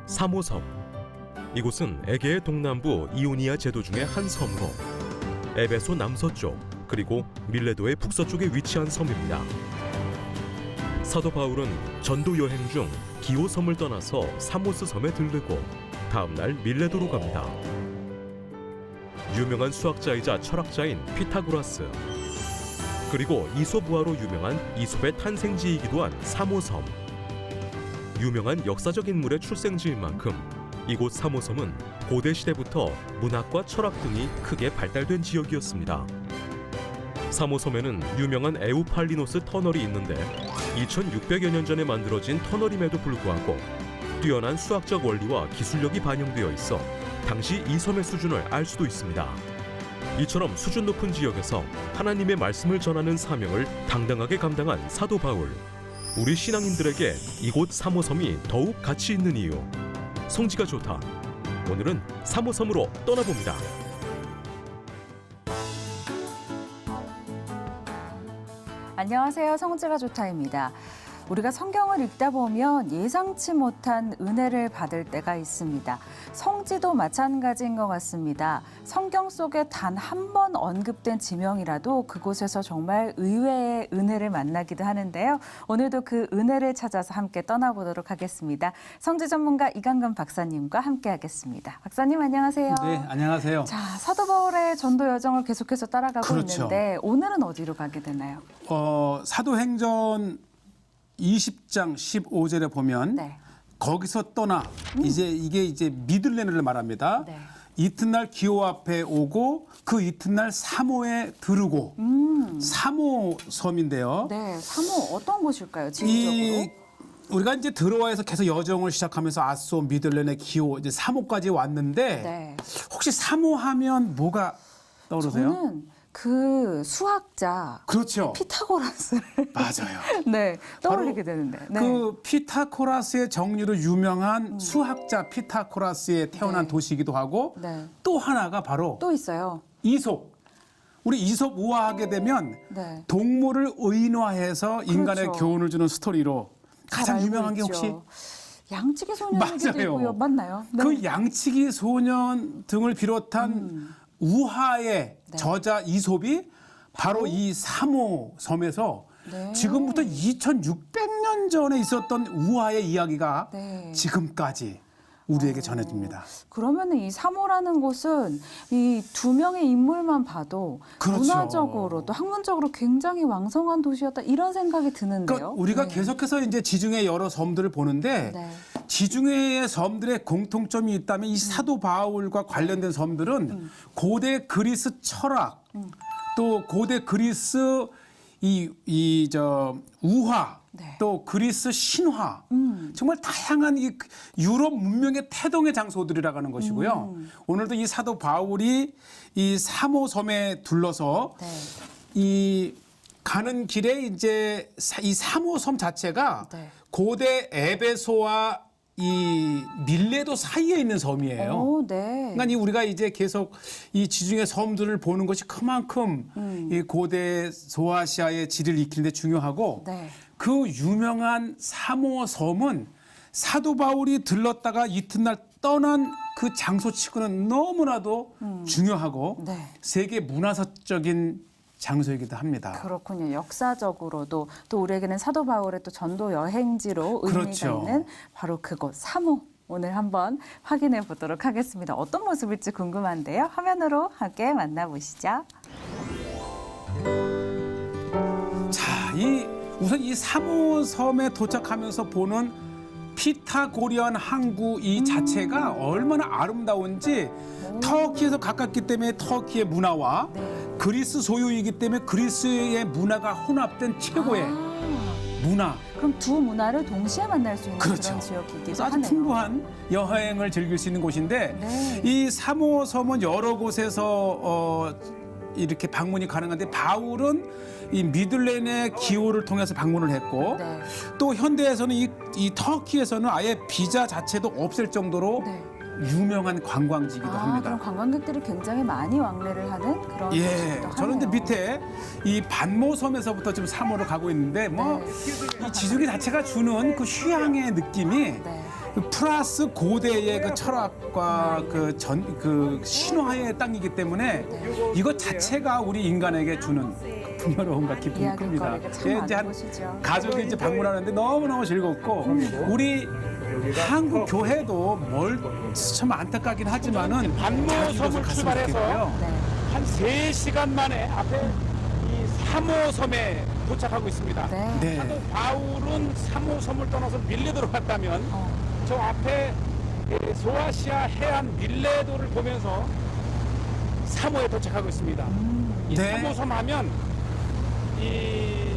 사모섬. 이곳은 에게의 동남부 이오니아 제도 중의 한 섬으로 에베소 남서쪽 그리고 밀레도의 북서쪽에 위치한 섬입니다. 사도 바울은 전도 여행 중 기오 섬을 떠나서 사모스 섬에 들르고 다음 날 밀레도로 갑니다. 유명한 수학자이자 철학자인 피타고라스, 그리고 이솝우화로 유명한 이솝의 탄생지이기도 한 사모섬. 유명한 역사적 인물의 출생지인 만큼 이곳 사모섬은 고대 시대부터 문학과 철학 등이 크게 발달된 지역이었습니다. 사모섬에는 유명한 에우팔리노스 터널이 있는데 2600여 년 전에 만들어진 터널임에도 불구하고 뛰어난 수학적 원리와 기술력이 반영되어 있어 당시 이 섬의 수준을 알 수도 있습니다. 이처럼 수준 높은 지역에서 하나님의 말씀을 전하는 사명을 당당하게 감당한 사도 바울. 우리 신앙인들에게 이곳 사모섬이 더욱 가치 있는 이유. 성지가 좋다. 오늘은 사모섬으로 떠나봅니다. 안녕하세요. 성지가 좋다입니다. 우리가 성경을 읽다 보면 예상치 못한 은혜를 받을 때가 있습니다. 성지도 마찬가지인 것 같습니다. 성경 속에 단 한 번 언급된 지명이라도 그곳에서 정말 의외의 은혜를 만나기도 하는데요. 오늘도 그 은혜를 찾아서 함께 떠나보도록 하겠습니다. 성지 전문가 이강근 박사님과 함께하겠습니다. 박사님 안녕하세요. 네, 안녕하세요. 자, 사도 바울의 전도 여정을 계속해서 따라가고 그렇죠. 있는데 오늘은 어디로 가게 되나요? 사도행전 20장 15절에 보면 네. 거기서 떠나 이게 미들레네를 말합니다. 네. 이튿날 기호 앞에 오고 그 이튿날 사모에 들르고 사모 섬인데요. 네, 사모 어떤 곳일까요? 지리적으로? 우리가 이제 드로아에서 계속 여정을 시작하면서 아소, 미들레네, 기호 이제 사모까지 왔는데 네. 혹시 사모하면 뭐가 떠오르세요? 저는 그 수학자 그렇죠. 피타고라스를 맞아요. 네, 떠올리게 되는데. 네. 그 피타고라스의 정리로 유명한 수학자 피타고라스에 태어난 네. 도시이기도 하고 네. 또 하나가 바로 또 있어요. 이솝. 우리 이솝 우화하게 되면 네. 동물을 의인화해서 인간의 그렇죠. 교훈을 주는 스토리로 잘 가장 알고 유명한 게 있죠. 혹시 양치기 소년이기도 맞아요. 있고요. 맞나요? 네. 그 양치기 소년 등을 비롯한 우화의 네. 저자 이솝이 바로 이 사모 섬에서 네. 지금부터 2600년 전에 있었던 우화의 이야기가 네. 지금까지 우리에게 전해집니다. 그러면은 이 사모라는 곳은 이 두 명의 인물만 봐도 그렇죠. 문화적으로 또 학문적으로 굉장히 왕성한 도시였다 이런 생각이 드는데요. 그러니까 우리가 네. 계속해서 이제 지중해 여러 섬들을 보는데 네. 지중해의 섬들의 공통점이 있다면 이 사도 바울과 관련된 섬들은 고대 그리스 철학 또 고대 그리스 우화 네. 또 그리스 신화 정말 다양한 이 유럽 문명의 태동의 장소들이라고 하는 것이고요. 오늘도 이 사도 바울이 이 사모 섬에 둘러서 네. 이 가는 길에 이제 이 사모 섬 자체가 네. 고대 에베소와 이 밀레도 사이에 있는 섬이에요. 오, 네. 그러니까 우리가 이제 계속 이 지중해 섬들을 보는 것이 그만큼 이 고대 소아시아의 지리를 익히는데 중요하고 네. 그 유명한 사모 섬은 사도 바울이 들렀다가 이튿날 떠난 그 장소치고는 너무나도 중요하고 네. 세계 문화사적인 장소이기도 합니다. 그렇군요. 역사적으로도 또 우리에게는 사도 바울의 또 전도 여행지로 의미가 그렇죠. 있는 바로 그곳 사모. 오늘 한번 확인해 보도록 하겠습니다. 어떤 모습일지 궁금한데요. 화면으로 함께 만나보시죠. 자, 우선 이 사모 섬에 도착하면서 보는 피타고리안 항구 이 자체가 얼마나 아름다운지 터키에서 가깝기 때문에 터키의 문화와 네. 그리스 소유이기 때문에 그리스의 문화가 혼합된 최고의 문화. 그럼 두 문화를 동시에 만날 수 있는 그렇죠. 그런 지역이기도 그래서 아주 하네요. 풍부한 여행을 즐길 수 있는 곳인데 네. 이 사모 섬은 여러 곳에서 이렇게 방문이 가능한데 바울은 이 미들레네 기호를 통해서 방문을 했고 네. 또 현대에서는 이 터키에서는 아예 비자 자체도 없을 정도로 네. 유명한 관광지이기도 합니다. 그럼 관광객들이 굉장히 많이 왕래를 하는 그런 예, 곳이기도 저는 이제 하네요. 밑에 이 반모섬에서부터 지금 사모로 가고 있는데 뭐 네. 이 지중해 자체가 주는 그 휴양의 느낌이 네. 플러스 고대의 그 철학과 그 신화의 땅이기 때문에 이것 자체가 우리 인간에게 주는 풍요로움과 기쁨이 큽니다. 이야깃거리가 참 예, 이제 많은 곳이죠. 가족이 이제 방문하는데 너무너무 즐겁고 우리 한국 교회도 참 안타깝긴 하지만은 반모섬을 출발해서 네. 한 3시간 만에 앞에 이 3호섬에 도착하고 있습니다. 네. 네. 사도 바울은 3호섬을 떠나서 밀레도로 갔다면 어. 저 앞에 소아시아 해안 밀레도를 보면서 3호에 도착하고 있습니다. 이 네. 3호섬 하면 이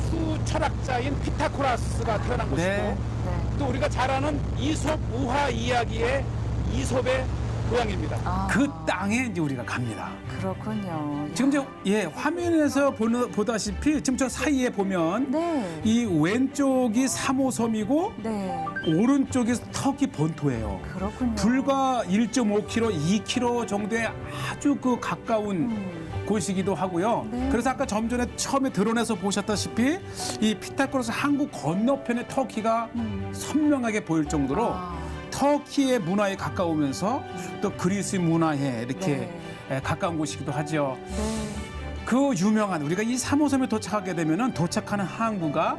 수철학자인 피타고라스가 태어난 곳이고 네. 네. 또 우리가 잘 아는 이솝 우화 이야기의 이솝의 고향입니다. 아, 그 땅에 이제 우리가 갑니다. 그렇군요. 지금 화면에서 보다시피 지금 저 사이에 보면 네. 이 왼쪽이 3호섬이고 네. 오른쪽이 터키 본토예요. 그렇군요. 불과 1.5km, 2km 정도의 아주 그 가까운 곳이기도 하고요. 네. 그래서 아까 좀 전에 처음에 드론에서 보셨다시피 이 피타고라스 한국 건너편의 터키가 선명하게 보일 정도로 아. 터키의 문화에 가까우면서 또 그리스 문화에 이렇게 가까운 곳이기도 하죠. 네. 그 유명한 우리가 이 3호섬에 도착하게 되면은 도착하는 항구가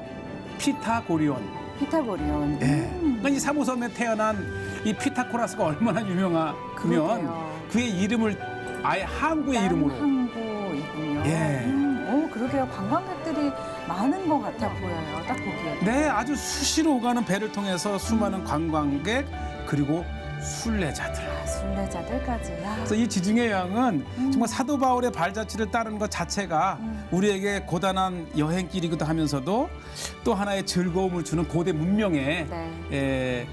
피타고리온. 피타고리온. 그러니까 이 3호섬에 태어난 이 피타고라스가 얼마나 유명하면 그러게요. 그의 이름을 아예 항구의 이름으로. 항구이군요. 예. 그러게요. 관광객들이 많은 것 같아 보여요. 딱 보기에. 네, 아주 수시로 오가는 배를 통해서 수많은 관광객 그리고 순례자들. 아, 순례자들까지. 야. 그래서 이 지중해 여행은 정말 사도 바울의 발자취를 따르는 것 자체가 우리에게 고단한 여행길이기도 하면서도 또 하나의 즐거움을 주는 고대 문명의 네.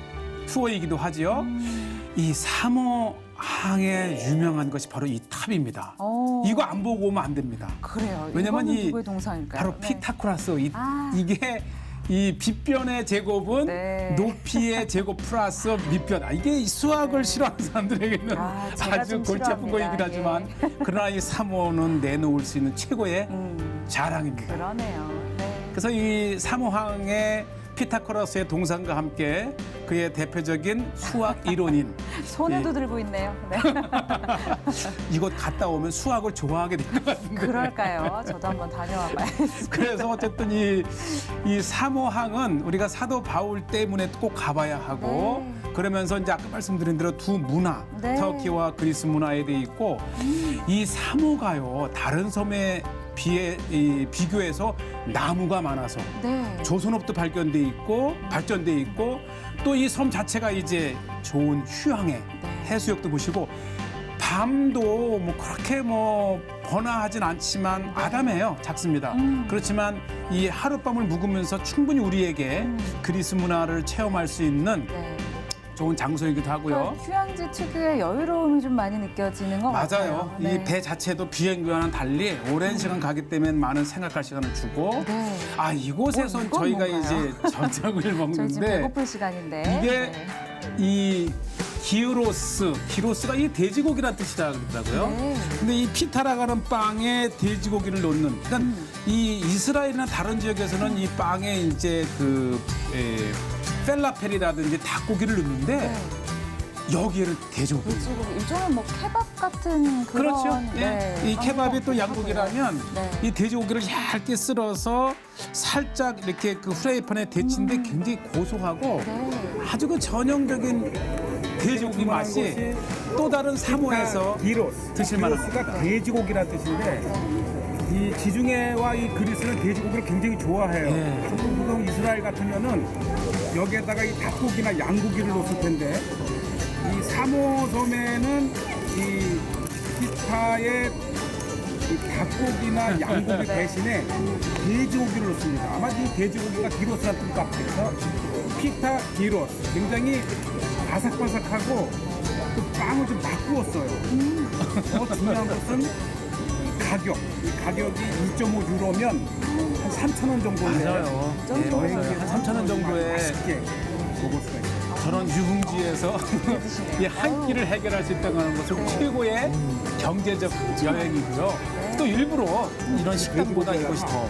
투어이기도 하지요. 이 삼호항에 유명한 것이 바로 이 탑입니다. 오. 이거 안 보고 오면 안 됩니다. 그래요. 왜냐면 이거는 이 누구의 동상일까요? 바로 네. 피타고라스 아. 이게 이 빗변의 제곱은 네. 높이의 제곱 플러스 밑변. 이게 이 수학을 싫어하는 사람들에게는 제가 아주 좀 골치 아픈 거이긴 싫어합니다. 하지만 그러나 이 3호는 내놓을 수 있는 최고의 자랑입니다. 그러네요. 네. 그래서 이 3호항의 피타고라스의 동상과 함께 그의 대표적인 수학 이론인 손에도 예. 들고 있네요. 네. 이곳 갔다 오면 수학을 좋아하게 될 것 같은데. 그럴까요? 저도 한번 다녀와 봐야겠어요. 그래서 어쨌든 이 3호항은 우리가 사도 바울 때문에 꼭 가봐야 하고 그러면서 이제 아까 말씀드린 대로 두 문화, 네. 터키와 그리스 문화에 돼 있고 이 3호가요 다른 섬에 비교해서 나무가 많아서 네. 조선업도 발전돼 있고 또 이 섬 자체가 이제 좋은 휴양에 해수욕도 보시고 밤도 뭐 그렇게 뭐 번화하진 않지만 아담해요. 작습니다. 그렇지만 이 하룻밤을 묵으면서 충분히 우리에게 그리스 문화를 체험할 수 있는 네. 좋은 장소이기도 하고요. 휴양지 특유의 여유로움이 좀 많이 느껴지는 것 같아요. 맞아요. 이 배 자체도 비행기와는 달리 오랜 시간 가기 때문에 많은 생각할 시간을 주고 네. 이곳에서 이건 저희가 뭔가요? 이제 저녁을 저희 지금 먹는데 배고플 시간인데. 이게 네. 이 기로스가 이 돼지고기란 뜻이라 그러더라고요. 네. 근데 이 피타라가는 빵에 돼지고기를 넣는. 그러니까 이 이스라엘이나 다른 지역에서는 이 빵에 이제 펠라펠이라든지 닭고기를 넣는데 네. 여기에는 돼지고기. 돼지고기 일종의 뭐 케밥 같은 그런. 그렇죠. 네. 이 케밥이 또 하고요. 양고기라면 네. 이 돼지고기를 얇게 쓸어서 살짝 이렇게 그 후라이팬에 데친데 굉장히 고소하고 네. 아주 그 전형적인 돼지고기 맛이 또 다른 사모에서 기로스. 드실 만한 기로스가 돼지고기란 뜻인데 이 지중해와 이 그리스는 돼지고기를 굉장히 좋아해요. 예. 보통 이스라엘 같으면은 여기에다가 이 닭고기나 양고기를 넣었을 텐데 이 사모섬에는 이 피타의 이 닭고기나 양고기 대신에 돼지고기를 넣습니다. 아마 이 돼지고기가 기로스라는 뜻 같아서 피타 기로스. 굉장히 바삭바삭하고 또 빵을 좀 막 구웠어요. 더 중요한 것은 가격. 이 가격이 2.5유로면 한 3,000원 정도인데 맞아요. 예, 여행지에서 한 3,000원 정도에 맛있게 먹을 수가 있어요. 저런 유흥지에서 이 한 끼를 해결할 수 있다는 것은 최고의 경제적 여행이고요. 또 일부러 이런 식당보다 이것이 더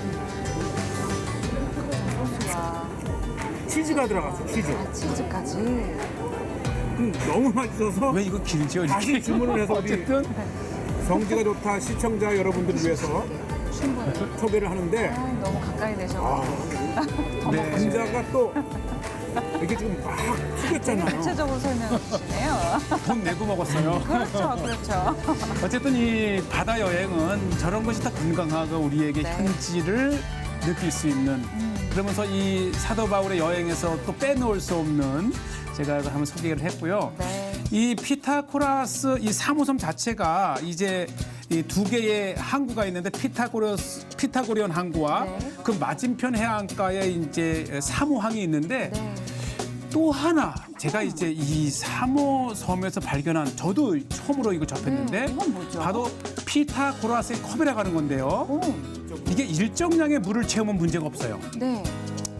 소스가 치즈가 들어갔어요. 치즈. 치즈까지. 너무 맛있어서 왜 이거 길죠? 다시 이렇게? 주문을 해서 우리 어쨌든 성지가 좋다 시청자 여러분들을 위해서 소개를 하는데 아, 너무 가까이 되셔가지고 네. 감자가 또 이렇게 지금 막 튀겼잖아요. 구체적으로 설명해 주시네요. 돈 내고 먹었어요. 그렇죠, 그렇죠. 어쨌든 이 바다 여행은 저런 것이 더 건강하고 우리에게 네. 현지를 느낄 수 있는 그러면서 이 사도 바울의 여행에서 또 빼놓을 수 없는 제가 한번 소개를 했고요. 네. 이 피타고라스 이 3호섬 자체가 이제 이 두 개의 항구가 있는데 피타고리온 항구와 네. 그 맞은편 해안가에 이제 3호항이 있는데 네. 또 하나 제가 이제 이 3호섬에서 발견한 저도 처음으로 이걸 접했는데 네, 이건 뭐죠? 바로 피타고라스의 컵이라고 하는 건데요. 오, 이게 일정량의 물을 채우면 문제가 없어요. 네.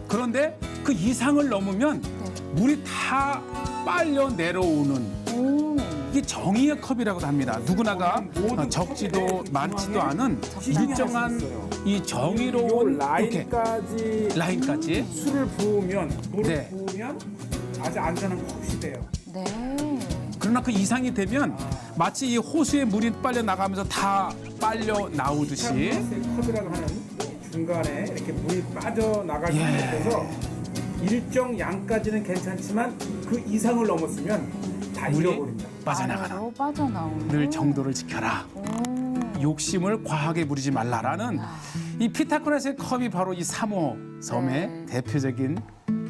그런데 그 이상을 넘으면 물이 다 빨려 내려오는 오, 이게 정의의 컵이라고도 합니다. 누구나가 적지도 많지도 않은 일정한 이 정의로운 이렇게 라인까지 술을 부으면 물을 네. 부으면 아주 안전한 컵이 돼요. 네. 그러나 그 이상이 되면 마치 이 호수에 물이 빨려 나가면서 다 빨려 나오듯이 컵이라고 하는 중간에 이렇게 물이 빠져나가기 위해서 일정 양까지는 괜찮지만 그 이상을 넘었으면 다 물이 잃어버립니다. 빠져나가는 아래로 빠져나오는. 늘 정도를 지켜라. 오. 욕심을 과하게 부리지 말라라는 이 피타고라스의 컵이 바로 이 3호 섬의 네. 대표적인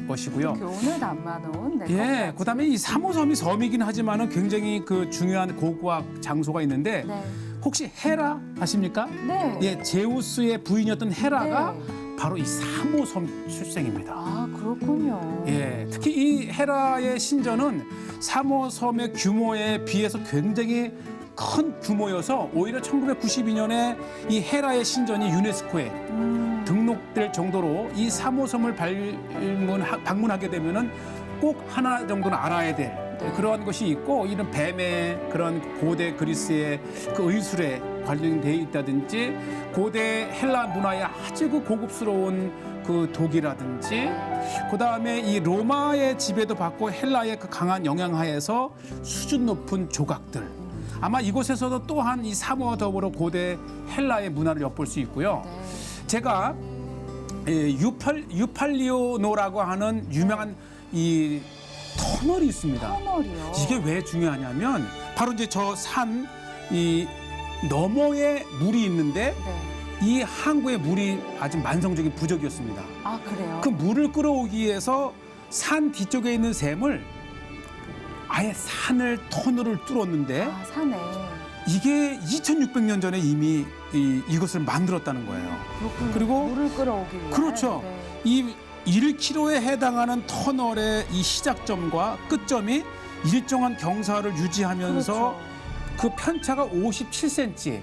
것이고요. 교훈을 담아놓은 네, 예, 컵까지. 그다음에 이 3호 섬이 섬이긴 하지만은 굉장히 그 중요한 고고학 장소가 있는데 네. 혹시 헤라 아십니까? 네. 예, 제우스의 부인이었던 헤라가 네. 바로 이 3호 섬 출생입니다. 아, 그렇군요. 예, 특히 이 헤라의 신전은 3호 섬의 규모에 비해서 굉장히 큰 규모여서 오히려 1992년에 이 헤라의 신전이 유네스코에 등록될 정도로 이 3호 섬을 방문하게 되면은 꼭 하나 정도는 알아야 될 그러한 것이 있고 이런 뱀의 그런 고대 그리스의 그 의술에 관련되어 있다든지 고대 헬라 문화의 아주 그 고급스러운 그 독이라든지 그다음에 이 로마의 지배도 받고 헬라의 그 강한 영향하에서 수준 높은 조각들 아마 이곳에서도 또한 이 3호와 더불어 고대 헬라의 문화를 엿볼 수 있고요. 제가 유팔리오노라고 하는 유명한 이 터널이 있습니다. 터널이요. 이게 왜 중요하냐면 바로 이제 저 산 이 너머에 물이 있는데 네. 이 항구에 물이 아주 만성적인 부족이었습니다. 아, 그래요? 그 물을 끌어오기 위해서 산 뒤쪽에 있는 샘을 아예 산을 터널을 뚫었는데 아, 산에. 이게 2,600년 전에 이미 이것을 만들었다는 거예요. 그렇군요. 그리고 물을 끌어오기 위해. 그렇죠. 네. 이 1km에 해당하는 터널의 이 시작점과 끝점이 일정한 경사를 유지하면서 그렇죠. 그 편차가 57cm.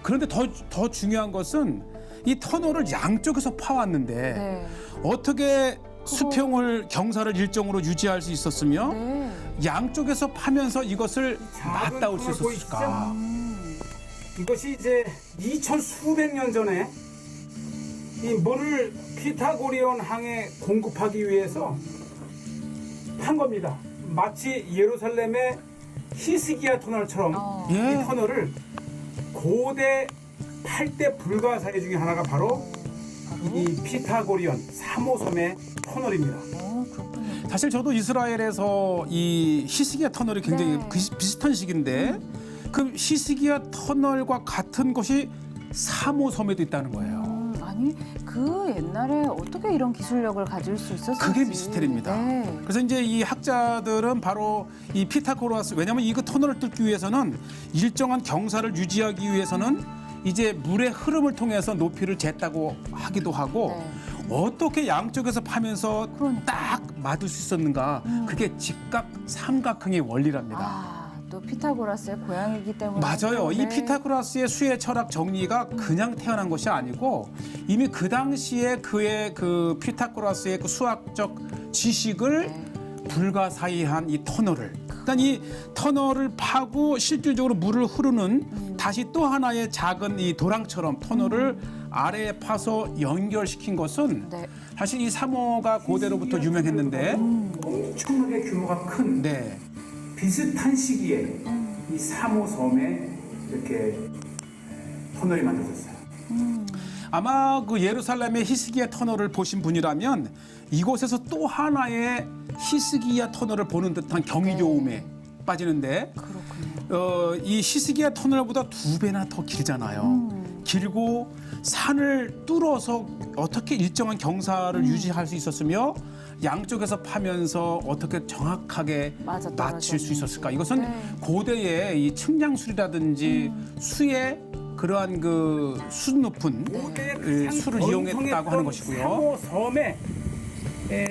그런데 더 중요한 것은 이 터널을 양쪽에서 파왔는데 네. 어떻게 수평을 경사를 일정으로 유지할 수 있었으며 네. 양쪽에서 파면서 이것을 작은 맞닿을 수 터널 있었을까? 이것이 이제 2,수백 년 전에 이 물을 피타고리온 항에 공급하기 위해서 한 겁니다. 마치 예루살렘의 히스기야 터널처럼 이 예. 터널을 고대 8대 불가사의 중에 하나가 바로 이 피타고리온 3호섬의 터널입니다. 그렇군요. 사실 저도 이스라엘에서 이 히스기야 터널이 굉장히 네. 비슷한 식인데 그 히스기야 터널과 같은 것이 3호섬에도 있다는 거예요. 아니, 그 옛날에 어떻게 이런 기술력을 가질 수 있었을지. 그게 미스테리입니다. 네. 그래서 이제 이 학자들은 바로 이 피타고라스 왜냐하면 이 터널을 뚫기 위해서는 일정한 경사를 유지하기 위해서는 이제 물의 흐름을 통해서 높이를 쟀다고 하기도 하고 네. 어떻게 양쪽에서 파면서 그러니까. 딱 맞을 수 있었는가 그게 직각 삼각형의 원리랍니다. 아, 또 피타고라스의 고향이기 때문에. 맞아요. 이 네. 피타고라스의 수의 철학 정리가 그냥 태어난 것이 아니고 이미 그 당시에 그의 그 피타고라스의 그 수학적 지식을 네. 불가사의한 이 터널을 그러니까 이 터널을 파고 실질적으로 물을 흐르는 다시 또 하나의 작은 이 도랑처럼 터널을 아래에 파서 연결시킨 것은 네. 사실 이 3호가 고대로부터 유명했는데 엄청나게 규모가 큰 네. 비슷한 시기에 이 3호 섬에 이렇게 터널이 만들어졌어요. 아마 그 예루살렘의 히스기야 터널을 보신 분이라면 이곳에서 또 하나의 히스기야 터널을 보는 듯한 경이로움에 빠지는데 이 히스기야 터널보다 2배나 더 길잖아요. 길고 산을 뚫어서 어떻게 일정한 경사를 유지할 수 있었으며 양쪽에서 파면서 어떻게 정확하게 맞아, 맞출 수 있었을까? 이것은 네. 고대의 이 측량술이라든지 수의 그러한 그 수준 높은 수를 이용했다고 하는 것이고요. 3호 섬의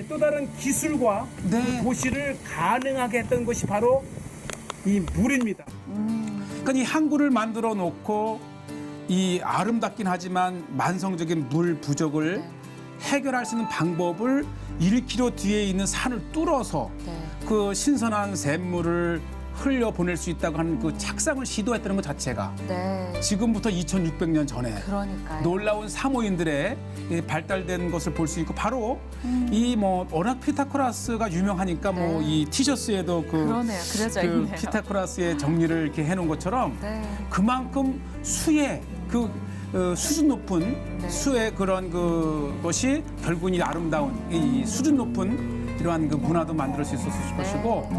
또 다른 기술과 네. 그 도시를 가능하게 했던 것이 바로 이 물입니다. 그러니까 이 항구를 만들어 놓고 이 아름답긴 하지만 만성적인 물 부족을 네. 해결할 수 있는 방법을 1km 뒤에 있는 산을 뚫어서 네. 그 신선한 샘물을 흘려보낼 수 있다고 하는 그 착상을 시도했다는 것 자체가 네. 지금부터 2600년 전에 그러니까요. 놀라운 사모인들의 이 발달된 것을 볼 수 있고 바로 이 뭐 워낙 피타고라스가 유명하니까 뭐 네. 이 티셔츠에도 그러네요. 그려져 그 있네요. 피타고라스의 정리를 이렇게 해놓은 것처럼 네. 그만큼 수의 그 수준 높은 네. 수의 그런 그것이 결국은 이 아름다운 이 수준 높은 이러한 그 문화도 만들 수 있었을 네. 것이고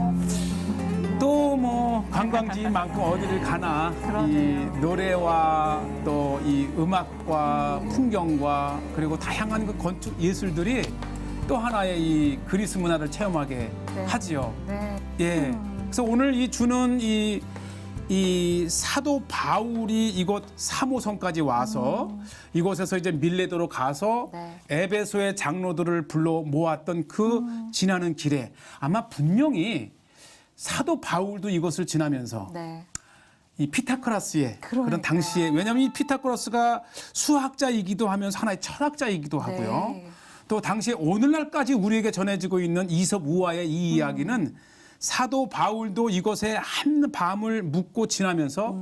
또 뭐 관광지인 만큼 어디를 가나 이 그러네요. 노래와 또 이 음악과 풍경과 그리고 다양한 그 건축 예술들이 또 하나의 이 그리스 문화를 체험하게 네. 하지요. 네. 예. 그래서 오늘 이 주는 이 사도 바울이 이곳 3호선까지 와서 이곳에서 이제 밀레도로 가서 네. 에베소의 장로들을 불러 모았던 그 지나는 길에 아마 분명히 사도 바울도 이곳을 지나면서 네. 이 피타고라스의 그런 그러니까요. 당시에 왜냐하면 이 피타고라스가 수학자이기도 하면서 하나의 철학자이기도 하고요. 네. 또 당시에 오늘날까지 우리에게 전해지고 있는 이솝 우화의 이 이야기는 사도 바울도 이곳에 한 밤을 묵고 지나면서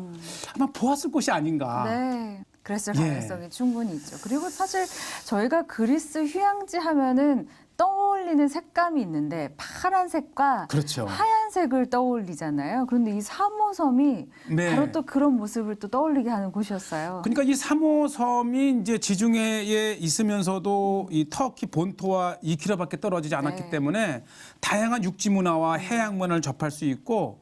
아마 보았을 것이 아닌가. 네. 그랬을 예. 가능성이 충분히 있죠. 그리고 사실 저희가 그리스 휴양지 하면은 떠올리는 색감이 있는데 파란색과 그렇죠. 하얀색을 떠올리잖아요. 그런데 이 3호섬이 네. 바로 또 그런 모습을 또 떠올리게 하는 곳이었어요. 그러니까 이 3호섬이 이제 지중해에 있으면서도 이 터키 본토와 2km밖에 떨어지지 않았기 네. 때문에 다양한 육지 문화와 해양 문화를 접할 수 있고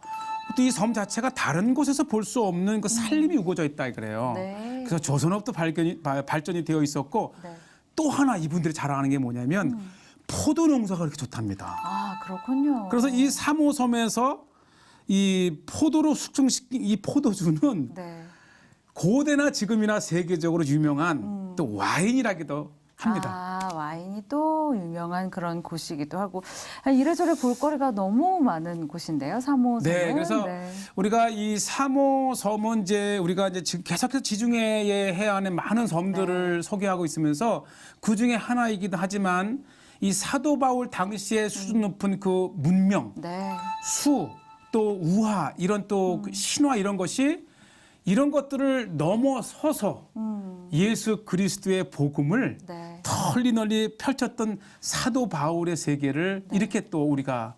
또 이 섬 자체가 다른 곳에서 볼 수 없는 그 살림이 우거져 있다 그래요. 네. 그래서 조선업도 발전이 되어 있었고 네. 또 하나 이분들이 자랑하는 게 뭐냐면 포도 농사가 그렇게 좋답니다. 아, 그렇군요. 그래서 이 3호섬에서 이 포도로 숙성시킨 이 포도주는 네. 고대나 지금이나 세계적으로 유명한 또 와인이라기도 합니다. 아, 와인이 또 유명한 그런 곳이기도 하고 이래저래 볼거리가 너무 많은 곳인데요, 3호섬은. 네, 그래서 우리가 이 3호섬은 이제 우리가 이제 지금 계속해서 지중해의 해안에 많은 섬들을 소개하고 있으면서 그 중에 하나이기도 하지만 이 사도 바울 당시에 수준 높은 그 문명, 네. 수, 또 우화 이런 또 그 신화 이런 것이 이런 것들을 넘어서서 예수 그리스도의 복음을 네. 널리 펼쳤던 사도 바울의 세계를 이렇게 또 우리가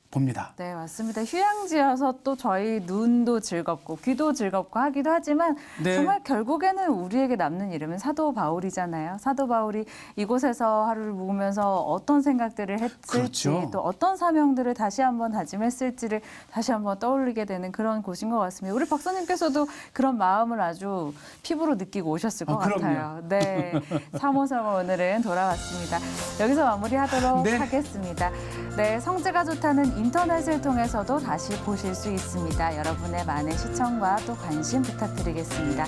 봅니다. 네, 맞습니다. 휴양지여서 또 저희 눈도 즐겁고 귀도 즐겁고 하기도 하지만 네. 정말 결국에는 우리에게 남는 이름은 사도 바울이잖아요. 사도 바울이 이곳에서 하루를 묵으면서 어떤 생각들을 했을지 그렇죠. 또 어떤 사명들을 다시 한번 다짐했을지를 다시 한번 떠올리게 되는 그런 곳인 것 같습니다. 우리 박사님께서도 그런 마음을 아주 피부로 느끼고 오셨을 것 그럼요. 같아요. 네, 3호섬 오늘은 돌아왔습니다. 여기서 마무리하도록 네. 하겠습니다. 네, 성지가 좋다는 인터넷을 통해서도 다시 보실 수 있습니다. 여러분의 많은 시청과 또 관심 부탁드리겠습니다.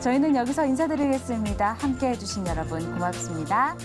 저희는 여기서 인사드리겠습니다. 함께해 주신 여러분 고맙습니다.